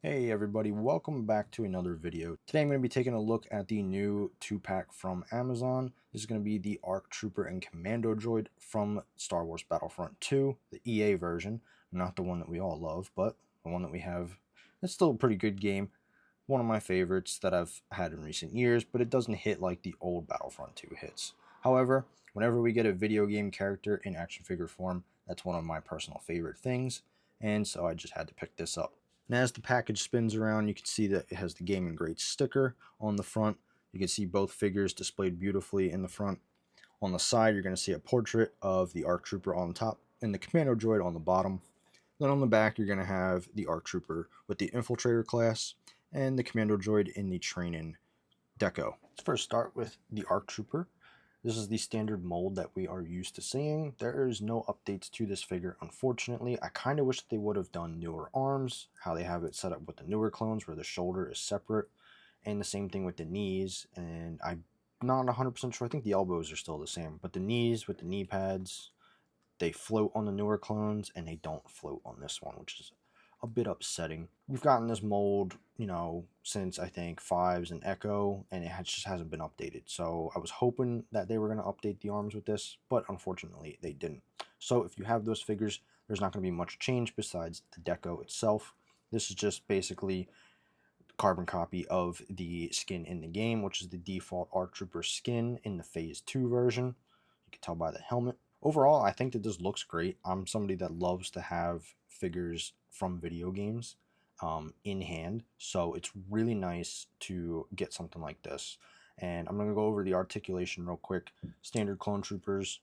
Hey everybody, welcome back to another video. Today I'm going to be taking a look at the new 2-pack from Amazon. This is going to be the ARC Trooper and Commando Droid from Star Wars Battlefront 2, the EA version. Not the one that we all love, but the one that we have. It's still a pretty good game. One of my favorites that I've had in recent years, but it doesn't hit like the old Battlefront 2 hits. However, whenever we get a video game character in action figure form, that's one of my personal favorite things, and so I just had to pick this up. And as the package spins around, you can see that it has the Game and Great sticker on the front. You can see both figures displayed beautifully in the front. On the side, you're going to see a portrait of the ARC Trooper on top and the Commando Droid on the bottom. Then on the back, you're going to have the ARC Trooper with the Infiltrator class and the Commando Droid in the training deco. Let's first start with the ARC Trooper. This is the standard mold that we are used to seeing. There is no updates to this figure, unfortunately. I kind of wish they would have done newer arms, how they have it set up with the newer clones where the shoulder is separate, and the same thing with the knees. And I'm not 100% sure. I think the elbows are still the same, but the knees with the knee pads, they float on the newer clones and they don't float on this one, which is a bit upsetting. We've gotten this mold, since I think Fives and Echo, and just hasn't been updated. So I was hoping that they were going to update the arms with this, but unfortunately they didn't. So if you have those figures, there's not going to be much change besides the deco itself. This is just basically carbon copy of the skin in the game, which is the default ARC Trooper skin in the Phase 2 version. You can tell by the helmet. Overall, I think that this looks great. I'm somebody that loves to have figures from video games in hand, so it's really nice to get something like this. And I'm going to go over the articulation real quick. Standard clone troopers,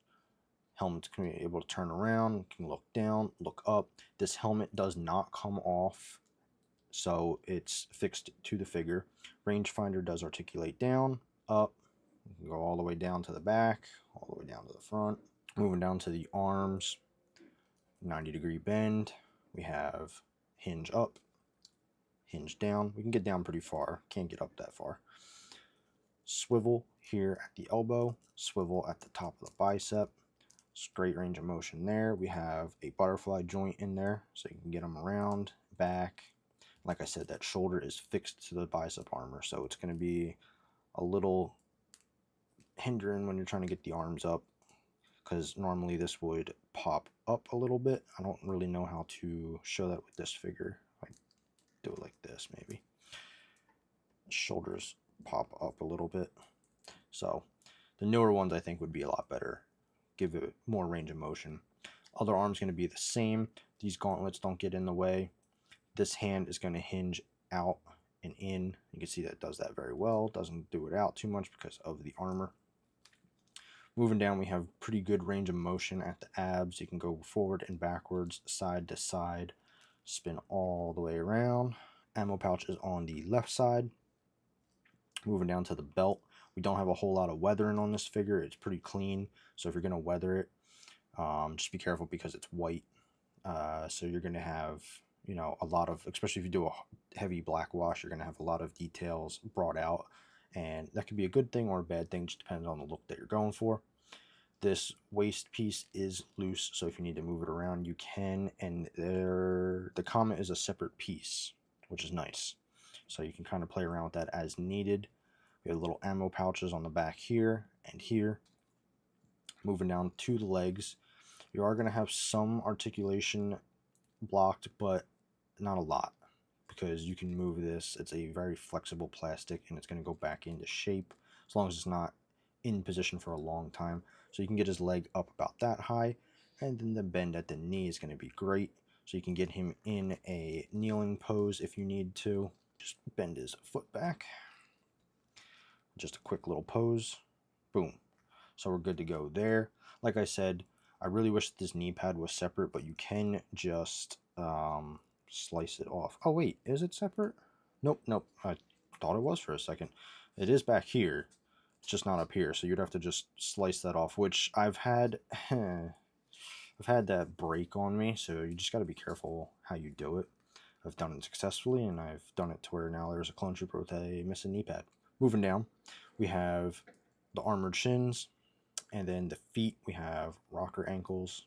helmets can be able to turn around, can look down, look up. This helmet does not come off, so it's fixed to the figure. Rangefinder does articulate down, up, go all the way down to the back, all the way down to the front. Moving down to the arms, 90-degree bend. We have hinge up, hinge down. We can get down pretty far, can't get up that far. Swivel here at the elbow, swivel at the top of the bicep. Straight range of motion there. We have a butterfly joint in there, so you can get them around, back. Like I said, that shoulder is fixed to the bicep armor, so it's going to be a little hindering when you're trying to get the arms up, because normally this would pop up a little bit. I don't really know how to show that with this figure. I do it like this, maybe. Shoulders pop up a little bit. So the newer ones I think would be a lot better. Give it more range of motion. Other arm's going to be the same. These gauntlets don't get in the way. This hand is going to hinge out and in. You can see that it does that very well. Doesn't do it out too much because of the armor. Moving down, we have pretty good range of motion at the abs. You can go forward and backwards, side to side, spin all the way around. Ammo pouch is on the left side. Moving down to the belt, we don't have a whole lot of weathering on this figure. It's pretty clean, so if you're going to weather it, just be careful because it's white. So you're going to have, a lot of, especially if you do a heavy black wash, you're going to have a lot of details brought out. And that could be a good thing or a bad thing, just depends on the look that you're going for. This waist piece is loose, so if you need to move it around, you can. And the Comet is a separate piece, which is nice. So you can kind of play around with that as needed. We have little ammo pouches on the back here and here. Moving down to the legs, you are going to have some articulation blocked, but not a lot, because you can move this. It's a very flexible plastic and it's going to go back into shape as long as it's not in position for a long time. So you can get his leg up about that high, and then the bend at the knee is going to be great. So you can get him in a kneeling pose if you need to. Just bend his foot back. Just a quick little pose. Boom. So we're good to go there. Like I said, I really wish this knee pad was separate, but you can just slice it off. Oh wait, is it separate? Nope. I thought it was for a second. It is back here. It's just not up here, so you'd have to just slice that off, which I've had that break on me, so you just got to be careful how you do it. I've done it successfully, and I've done it to where now there's a clone trooper with a missing knee pad. Moving down, we have the armored shins, and then the feet, we have rocker ankles.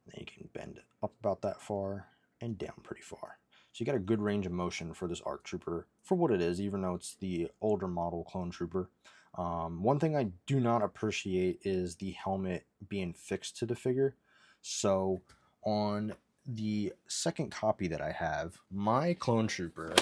Then you can bend it up about that far and down pretty far. So you got a good range of motion for this ARC Trooper for what it is, even though it's the older model clone trooper. One thing I do not appreciate is the helmet being fixed to the figure. So on the second copy that I have, my clone trooper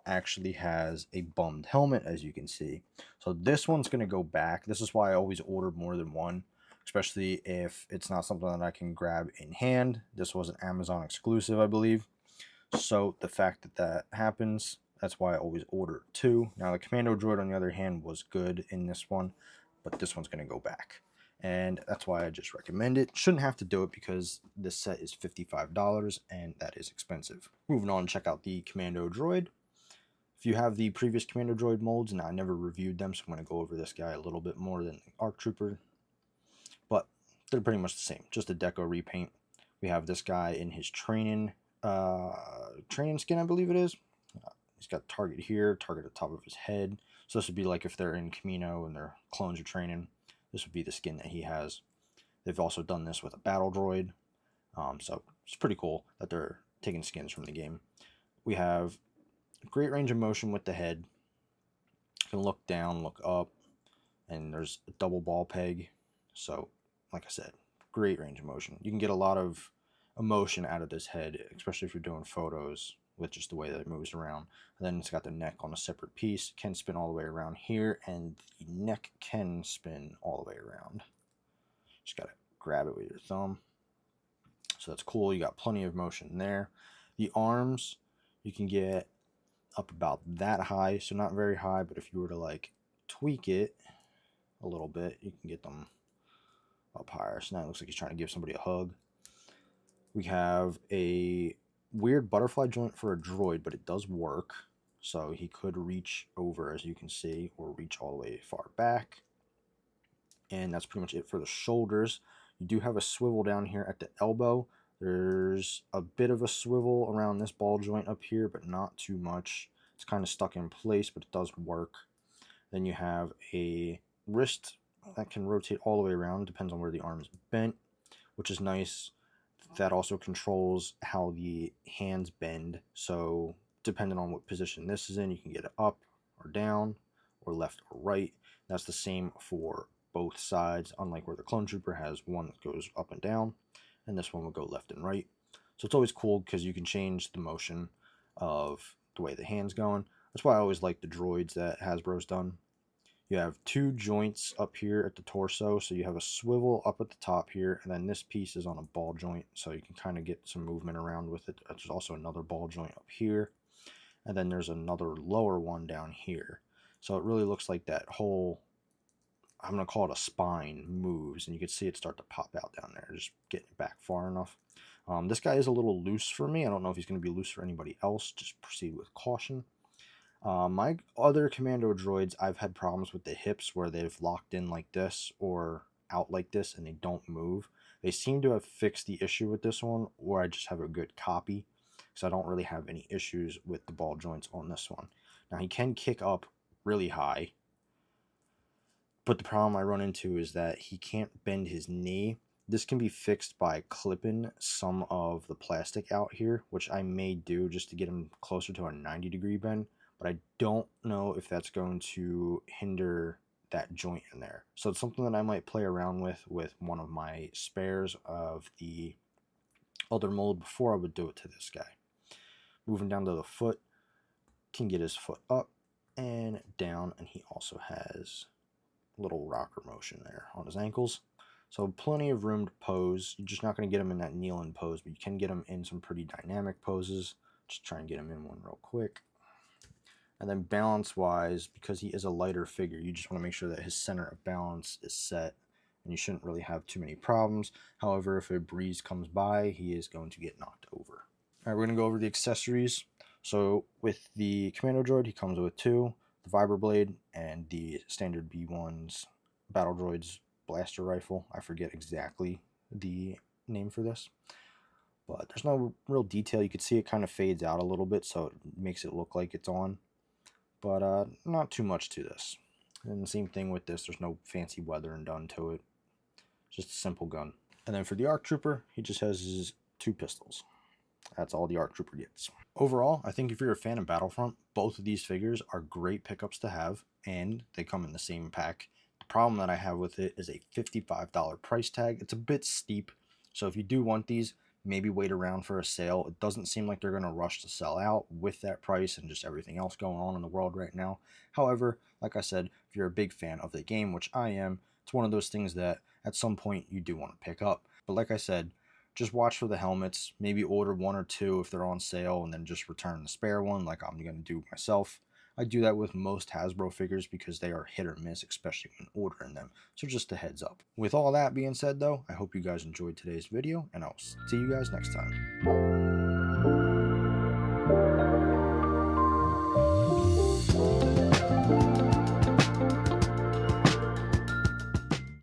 actually has a bummed helmet, as you can see. So this one's going to go back. This is why I always order more than one, especially if it's not something that I can grab in hand. This was an Amazon exclusive, I believe. So the fact that that happens, that's why I always order two. Now the Commando Droid, on the other hand, was good in this one, but this one's going to go back. And that's why I just recommend it. Shouldn't have to do it because this set is $55 and that is expensive. Moving on, check out the Commando Droid. If you have the previous Commando Droid molds, and I never reviewed them, so I'm going to go over this guy a little bit more than the ARC Trooper. But they're pretty much the same, just a deco repaint. We have this guy in his training skin, I believe it is. He's got target here, target at the top of his head. So this would be like if they're in Camino and their clones are training. This would be the skin that he has. They've also done this with a battle droid. So it's pretty cool that they're taking skins from the game. We have great range of motion with the head. You can look down, look up, and there's a double ball peg. So, like I said, great range of motion. You can get a lot of emotion out of this head, especially if you're doing photos with just the way that it moves around. And then it's got the neck on a separate piece. It can spin all the way around here, and the neck can spin all the way around. Just gotta grab it with your thumb. So that's cool. You got plenty of motion there. The arms, you can get up about that high, so not very high, but if you were to like tweak it a little bit, you can get them up higher. So now it looks like he's trying to give somebody a hug. We have a weird butterfly joint for a droid, but it does work. So he could reach over, as you can see, or reach all the way far back. And that's pretty much it for the shoulders. You do have a swivel down here at the elbow. There's a bit of a swivel around this ball joint up here, but not too much. It's kind of stuck in place, but it does work. Then you have a wrist that can rotate all the way around. Depends on where the arm is bent, which is nice. That also controls how the hands bend. So depending on what position this is in, you can get it up or down or left or right. That's the same for both sides, unlike where the Clone Trooper has one that goes up and down, and this one will go left and right. So it's always cool because you can change the motion of the way the hand's going. That's why I always like the droids that Hasbro's done. You have two joints up here at the torso, so you have a swivel up at the top here, and then this piece is on a ball joint, so you can kind of get some movement around with it. There's also another ball joint up here, and then there's another lower one down here. So it really looks like that whole, I'm going to call it a spine, moves, and you can see it start to pop out down there. Just getting it back far enough. This guy is a little loose for me. I don't know if he's going to be loose for anybody else. Just proceed with caution. My other Commando droids, I've had problems with the hips where they've locked in like this or out like this and they don't move. They seem to have fixed the issue with this one, or I just have a good copy, because I don't really have any issues with the ball joints on this one. Now he can kick up really high, but the problem I run into is that he can't bend his knee. This can be fixed by clipping some of the plastic out here, which I may do just to get him closer to a 90-degree bend, but I don't know if that's going to hinder that joint in there. So it's something that I might play around with one of my spares of the other mold before I would do it to this guy. Moving down to the foot, can get his foot up and down, and he also has little rocker motion there on his ankles. So plenty of room to pose. You're just not going to get him in that kneeling pose, but you can get him in some pretty dynamic poses. Just try and get him in one real quick. And then balance-wise, because he is a lighter figure, you just want to make sure that his center of balance is set, and you shouldn't really have too many problems. However, if a breeze comes by, he is going to get knocked over. All right, we're going to go over the accessories. So with the Commando Droid, he comes with two, the Vibroblade and the standard B1's Battle Droid's blaster rifle. I forget exactly the name for this, but there's no real detail. You can see it kind of fades out a little bit, so it makes it look like it's on, but not too much to this. And the same thing with this, there's no fancy weathering done to it, just a simple gun. And then for the ARC Trooper, he just has his two pistols. That's all the ARC Trooper gets. Overall, I think if you're a fan of Battlefront, both of these figures are great pickups to have, and they come in the same pack. The problem that I have with it is a $55 price tag. It's a bit steep, so if you do want these, maybe wait around for a sale. It doesn't seem like they're going to rush to sell out with that price and just everything else going on in the world right now. However, like I said, if you're a big fan of the game, which I am, it's one of those things that at some point you do want to pick up. But like I said, just watch for the helmets, maybe order one or two if they're on sale, and then just return the spare one like I'm going to do myself. I do that with most Hasbro figures because they are hit or miss, especially when ordering them, so just a heads up. With all that being said though, I hope you guys enjoyed today's video, and I'll see you guys next time.